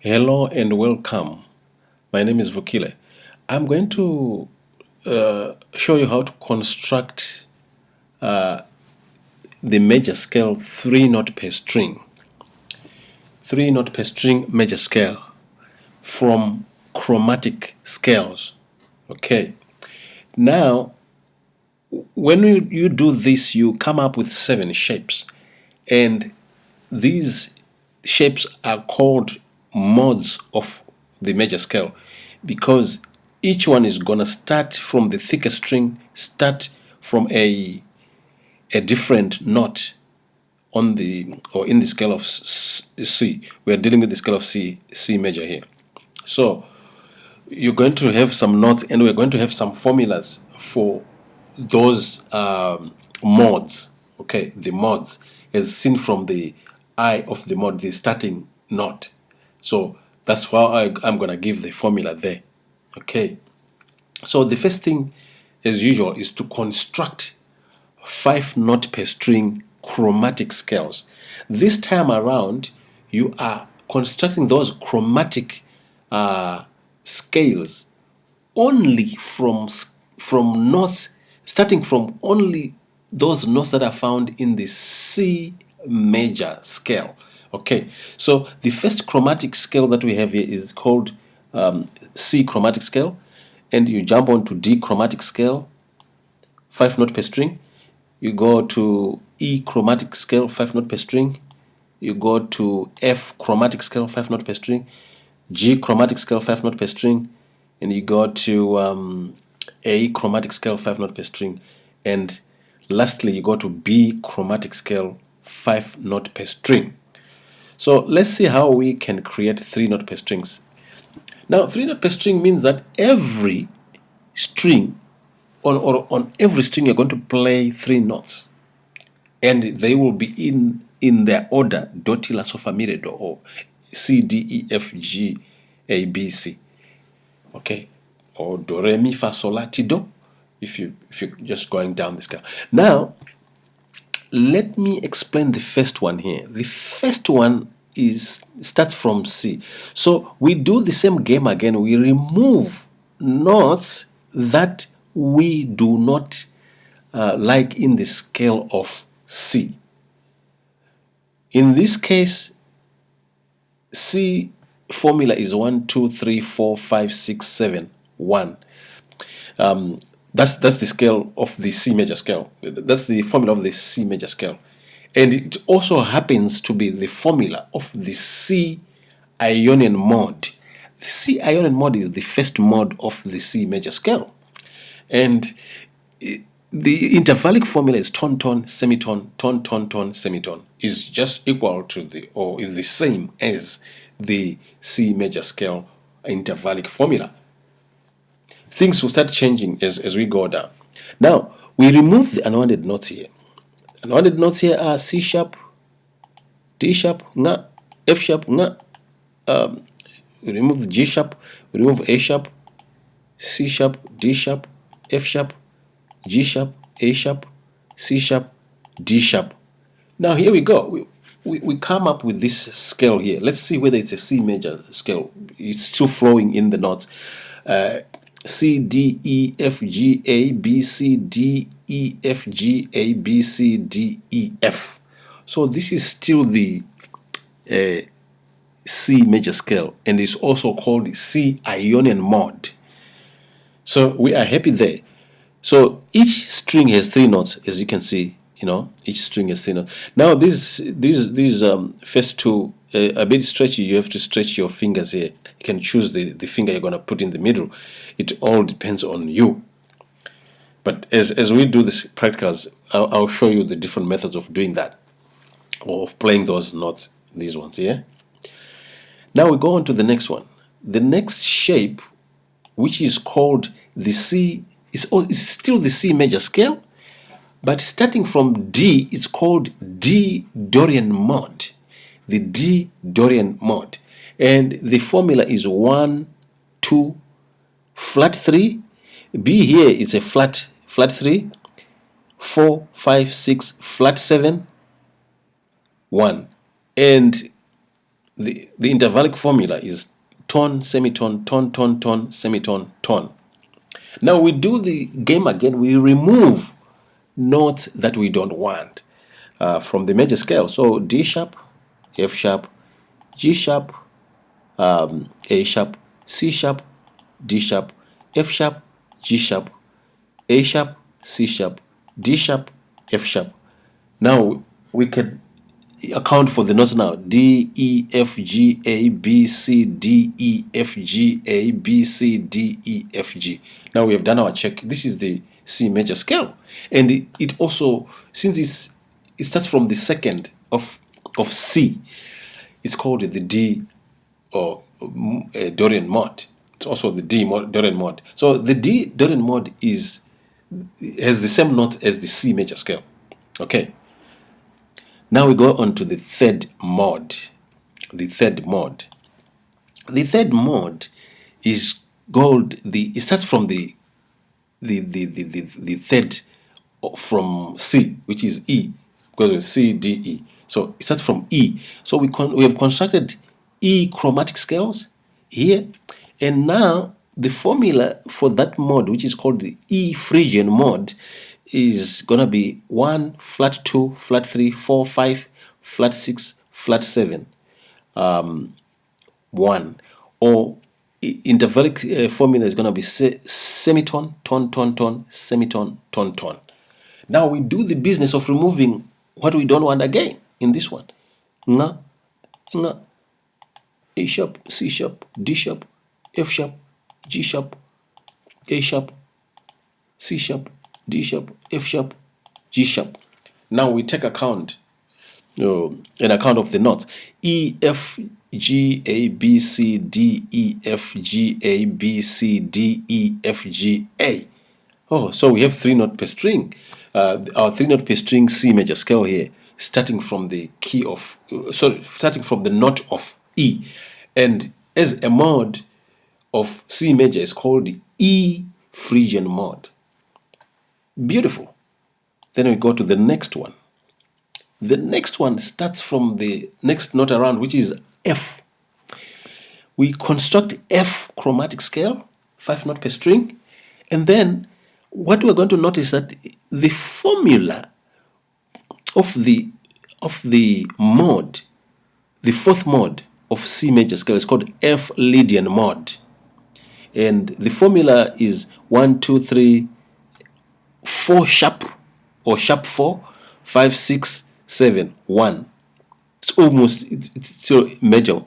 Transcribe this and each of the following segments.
Hello and welcome. My name is Vukile. I'm going to show you how to construct the major scale 3 note per string. 3 note per string major scale from chromatic scales. Okay. Now, when you do this, you come up with 7 shapes. And these shapes are called modes of the major scale because each one is going to start from the thicker string, start from a different note on the or in the scale of C. We are dealing with the scale of C major here. So you're going to have some notes and we're going to have some formulas for those modes. Okay, the modes as seen from the eye of the mode, the starting note. So that's why I'm going to give the formula there. Okay, so the first thing as usual is to construct 5 note per string chromatic scales. This time around you are constructing those chromatic scales only from notes, starting from only those notes that are found in the C major scale. Okay, so the first chromatic scale that we have here is called C chromatic scale, and you jump on to D chromatic scale, 5 note per string. You go to E chromatic scale, 5 note per string. You go to F chromatic scale, 5 note per string. G chromatic scale, 5 note per string. And you go to A chromatic scale, 5 note per string. And lastly, you go to B chromatic scale, 5 note per string. So let's see how we can create 3 note per strings. Now, 3 note per string means that every string, on every string, you're going to play 3 notes. And they will be in their order: do, ti, la, sol, fa, mi, re, do, or C, D, E, F, G, A, B, C. Okay, or do, re, mi, fa, sol, la, ti, do. If you're just going down the scale. Now, let me explain the first one here. The first one starts from C. So we do the same game again. We remove notes that we do not like in the scale of C. In this case, C formula is 1, 2, 3, 4, 5, 6, 7, 1. That's the scale of the C major scale. That's the formula of the C major scale. And it also happens to be the formula of the C Ionian mode. The C Ionian mode is the first mode of the C major scale. And the intervallic formula is tone, tone, semitone, tone, tone, tone, semitone. Is just equal to or is the same as the C major scale intervallic formula. Things will start changing as we go down. Now, we remove the unwanted notes here. Unwanted notes here are C sharp, D sharp, nga, F sharp, nga. We remove the G sharp, we remove A sharp, C sharp, D sharp, F sharp, G sharp, A sharp, C sharp, D sharp. Now here we go. We come up with this scale here. Let's see whether it's a C major scale. It's still flowing in the notes. C, D, E, F, G, A, B, C, D, E, F, G, A, B, C, D, E, F. So this is still the C major scale, and it's also called the C Ionian mode. So we are happy there. So each string has 3 notes, as you can see. Each string has 3 notes. Now these first two a bit stretchy. You have to stretch your fingers here. You can choose the finger you're going to put in the middle. It all depends on you. But as we do this practicals, I'll show you the different methods of doing that, or of playing those notes, these ones here. Now we go on to the next one. The next shape, which is called the C, is still the C major scale, but starting from D, it's called D Dorian mode. The D Dorian mode. And the formula is 1, 2, flat 3. B here is a flat 3. 4, 5, 6, flat 7, 1. And the intervallic formula is tone, semitone, tone, tone, tone, semitone, tone. Now we do the game again. We remove notes that we don't want from the major scale. So D sharp, F sharp, G sharp, A sharp, C sharp, D sharp, F sharp, G sharp, A sharp, C sharp, D sharp, F sharp. Now we can account for the notes now. D, E, F, G, A, B, C, D, E, F, G, A, B, C, D, E, F, G. Now we have done our check. This is the C major scale. And it also, since it starts from the second of C, it's called the D or Dorian mode. It's also the D Dorian mode. So the D Dorian mode has the same notes as the C major scale. Okay. Now we go on to the third mode. The third mode. The third mode is called it starts from the third from C, which is E, because it's C, D, E. So it starts from E. So we have constructed E chromatic scales here, and now the formula for that mode, which is called the E Phrygian mode, is gonna be 1, flat 2, flat 3, 4, 5, flat 6, flat 7, 1. Or intervallic formula is gonna be semitone, tone, tone, tone, semitone, tone, tone. Now we do the business of removing what we don't want again in this one. Nga, nga, A sharp, C sharp, D sharp, F sharp, G sharp, A sharp, C sharp, D sharp, F sharp, G sharp. Now we take account, an account of the notes. E, F, G, A, B, C, D, E, F, G, A, B, C, D, E, F, G, A. Oh, so we have 3 note per string. Our 3 note per string C major scale here, starting from the key of, starting from the note of E. And as a mode of C major is called the E Phrygian mode. Beautiful. Then we go to the next one. The next one starts from the next note around, which is F. We construct F chromatic scale, 5 note per string, and then what we're going to notice that the formula of the mode, the fourth mode of C major scale, is called F Lydian mode, and the formula is 1, 2, 3, 4 sharp or sharp 4, 5, 6, 7, 1. It's almost so major.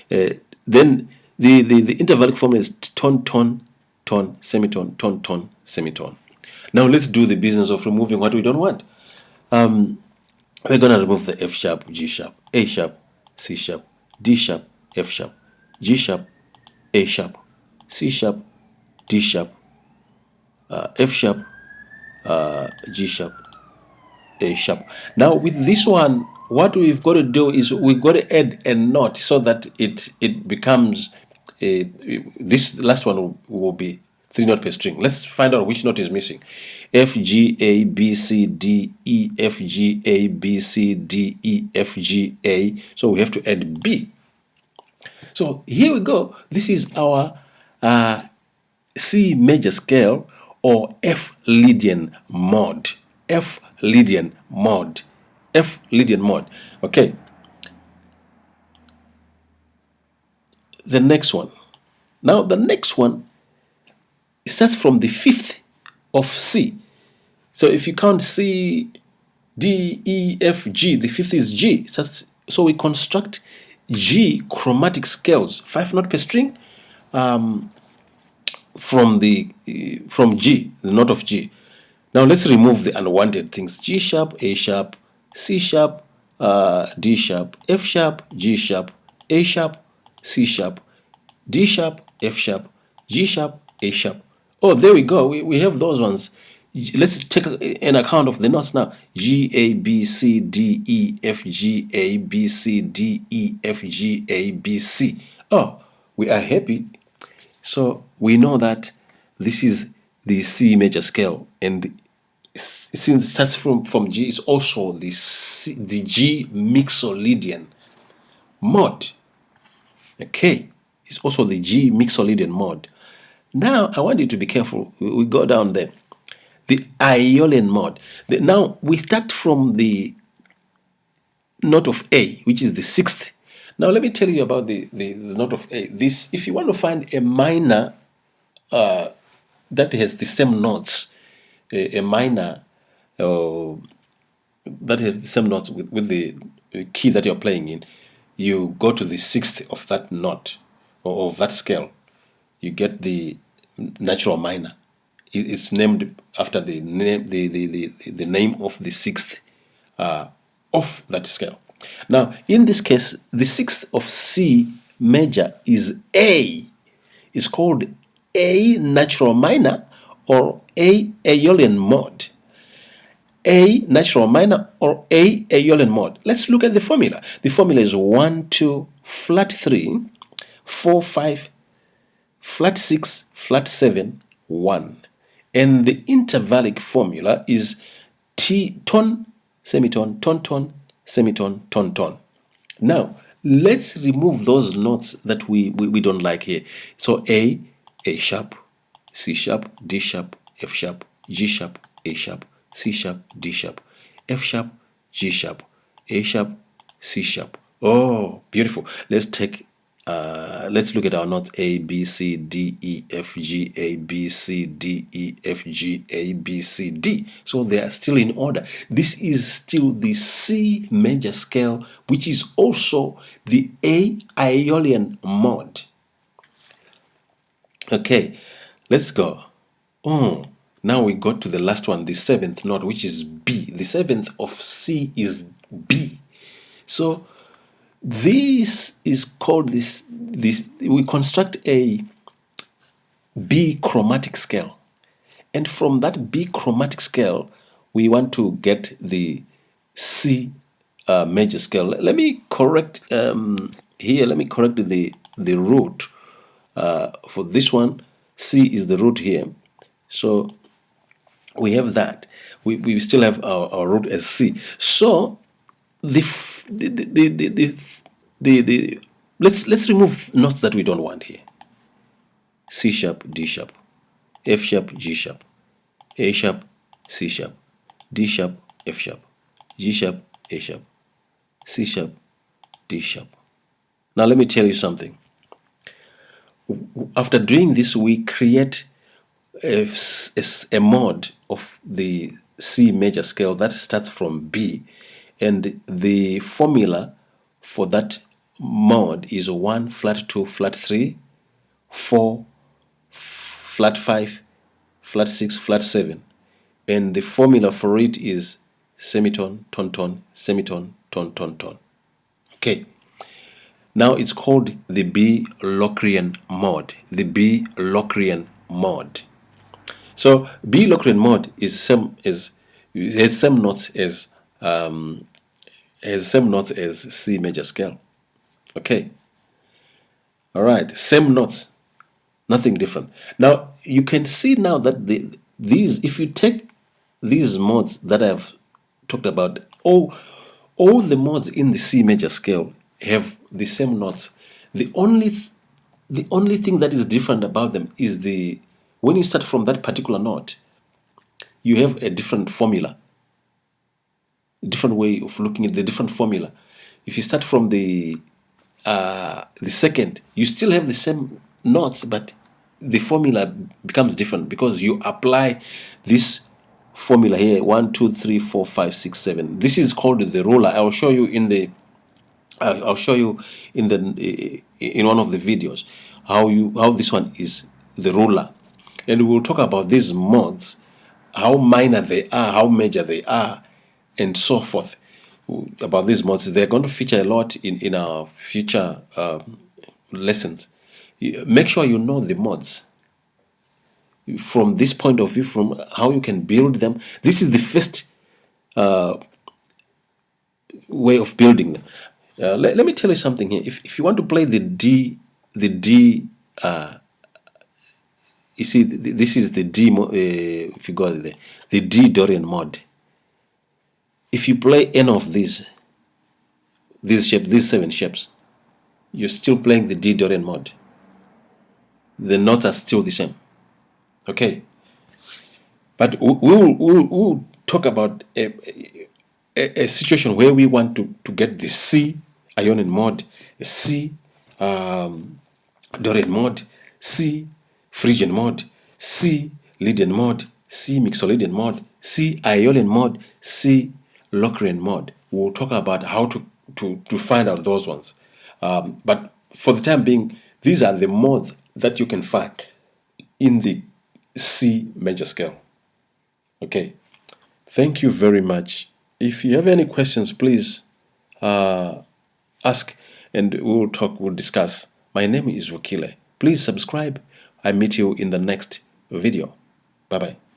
Then the intervallic formula is tone, tone, tone, semitone, tone, tone, semitone. Now let's do the business of removing what we don't want. We're going to remove the F sharp, G sharp, A sharp, C sharp, D sharp, F sharp, G sharp, A sharp, C sharp, D sharp, F sharp, G sharp, A sharp. Now with this one, what we've got to do is we've got to add a note so that it becomes this last one will be 3 note per string. Let's find out which note is missing. F, G, A, B, C, D, E, F, G, A, B, C, D, E, F, G, A. So we have to add B. So here we go. This is our C major scale or F Lydian mode. F Lydian mode. F Lydian mode. Okay. The next one. Now the next one starts from the 5th of C. So if you count C, D, E, F, G, the 5th is G. So we construct G chromatic scales, 5 note per string, from G, the note of G. Now let's remove the unwanted things. G sharp, A sharp, C sharp, D sharp, F sharp, G sharp, A sharp, C sharp, D sharp, F sharp, G sharp, A sharp. Oh, there we go. We have those ones. Let's take an account of the notes now. G, A, B, C, D, E, F, G, A, B, C, D, E, F, G, A, B, C. Oh, we are happy. So we know that this is the C major scale, and since it starts from G, it's also the G Mixolydian mode. Okay, it's also the G Mixolydian mode. Now I want you to be careful. We go down there. The Aeolian mode. Now we start from the note of A, which is the sixth. Now let me tell you about the note of A. This, if you want to find a minor that has the same notes, a minor that has the same notes with the key that you're playing in, you go to the sixth of that note or of that scale. You get the natural minor. It's named after the name, the name of the sixth of that scale. Now, in this case, the sixth of C major is A. It's called A natural minor or A Aeolian mode. A natural minor or A Aeolian mode. Let's look at the formula. The formula is 1, 2, flat 3, 4, 5, flat 6, flat 7, 1. And the intervallic formula is T tone, semitone, tone, tone, semitone, tone, tone. Now, let's remove those notes that we don't like here. So A sharp, C sharp, D sharp, F sharp, G sharp, A sharp, C sharp, D sharp, F sharp, G sharp, A sharp, C sharp. Oh, beautiful. Let's look at our notes: A, B, C, D, E, F, G, A, B, C, D, E, F, G, A, B, C, D. So they are still in order. This is still the C major scale, which is also the A Aeolian mode. Okay, let's go. Oh, now we got to the last one, the seventh note, which is B. The seventh of C is B. So this is called this we construct a B chromatic scale, and from that B chromatic scale we want to get the C major scale. Let me correct here. Let me correct the root for this one. C is the root here, so we have that. We still have our root as C. So the let's remove notes that we don't want here. C sharp, D sharp, F sharp, G sharp, A sharp, C sharp, D sharp, F sharp, G sharp, A sharp, C sharp, D sharp. Now let me tell you something. After doing this, we create a mode of the C major scale that starts from B, and the formula for that mode is 1 flat 2 flat 3 4 flat 5 flat 6 flat 7, and the formula for it is semitone tone tone semitone tone tone tone. Okay, now it's called the B Locrian mode. The B Locrian mode. So B Locrian mode is same as has same notes as C major scale. Okay. All right. Same notes, nothing different. Now you can see now that these, if you take these modes that I've talked about, all the modes in the C major scale have the same notes. The only thing that is different about them is when you start from that particular note, you have a different formula, different way of looking at the different formula. If you start from the second, you still have the same notes, but the formula becomes different because you apply this formula here: 1, 2, 3, 4, 5, 6, 7. This is called the ruler. I'll show you in the in one of the videos how this one is the ruler, and we'll talk about these modes, how minor they are, how major they are, and so forth. About these modes, they're going to feature a lot in our future lessons. Make sure you know the modes from this point of view, from how you can build them. This is the first way of building them. Let me tell you something here. If you want to play the D, you see, this is the D. If you go there, the D Dorian mode. If you play any of these shapes, these 7 shapes, you're still playing the D Dorian mode. The notes are still the same. Okay, but we'll talk about a situation where we want to get the C Ionian mode, a C Dorian mode, C Phrygian mode, C Lydian mode, C Mixolydian mode, C Aeolian mode, C Locrian mode. We'll talk about how to find out those ones. But for the time being, these are the modes that you can find in the C major scale. Okay, thank you very much. If you have any questions, please ask and we'll talk, we'll discuss. My name is Wakile. Please subscribe. I meet you in the next video. Bye bye.